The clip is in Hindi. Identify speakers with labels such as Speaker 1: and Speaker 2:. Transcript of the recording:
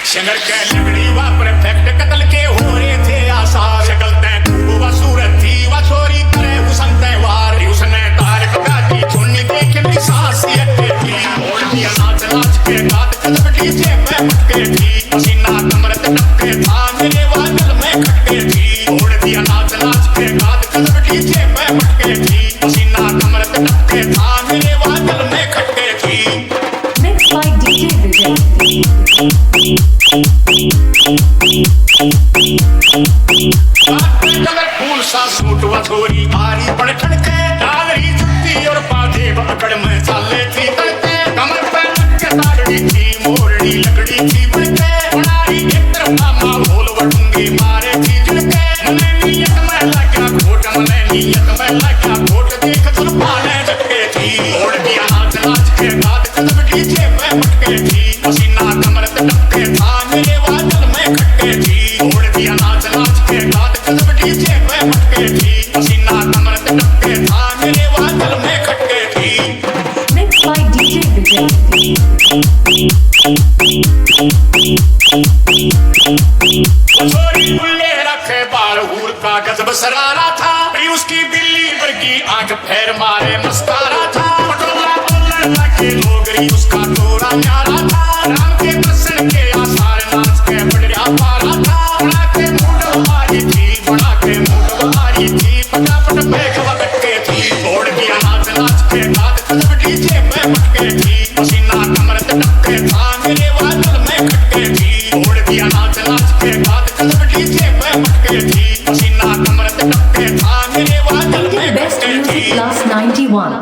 Speaker 1: शंगर के लकड़ी वा परफेक्ट कत्ल के हो रहे थे आसार। शक्ल तय खूब वा सूरत थी वा छोरी करे हुसन तयवार। उसने तारीफ गाती चुन्नी देख ली सांस अटके थी। छोड़ दिया नाच नाच के गात कदम डीजे पे मटके थी। पसीना कमर पे टपके था मेरे वा दिल में खटके थी। छोड़ दिया नाच नाच के गात कदम डीजे पे मटके थी। पसीना कमर पे टपके था मेरे वा दिल में खटके थी।
Speaker 2: Mixed by DJ Vijay.
Speaker 1: फूल सा सूट व छोरी आरी पण ठड़के। डालरी जुत्ती और पाधे बकड़ में चाले थी तड़के। कमर पे लटके ताड़ी थी मोरनी लकड़ी थी बनके। बनारी एक तरफा माहौल वटूंगी मारे थी झुलके। मने नीयत में लगा खोट मने नीयत में लगा खोट देख जुल्फाने झटके थी। छोड़ दिया नाच नाच के गात कदम डीजे पे मटके थी। पसीना कमर पे टपके था मेरे वादल में खटके थी। छोड़ दिया नाच नाच के गात कदम डीजे पे मटके थी। पसीना कमर पे टपके था मेरे वादल में खटके थी।
Speaker 2: Mixed by DJ Vijay.
Speaker 1: छोरी खुले रखे बाल हूर का गजब सरारा था। उसकी बिल्ली वर्गी आंख फेर मारे मस्कारा था। पटोला बोलने लगे लोगरी उसका टोरा न्यारा था। राम के दर्शन के आसार नाच के बढ़िया पारा था। बड़ा के मूड मारी थी बड़ा के मूड मारी थी। फटाफट बेग बटके थी। छोड़ दिया नाच नाच के गात कदम डीजे पे मटके थी। पसीना कमर पे टपके था मेरे वादल में खटके थी। छोड़ दिया नाच नाच के गात कदम डीजे पे मटके थी। पसीना कमर पे टपके था मेरे वादल में
Speaker 2: Indian Best
Speaker 1: खटके
Speaker 2: Music
Speaker 1: थी।
Speaker 2: Class 91.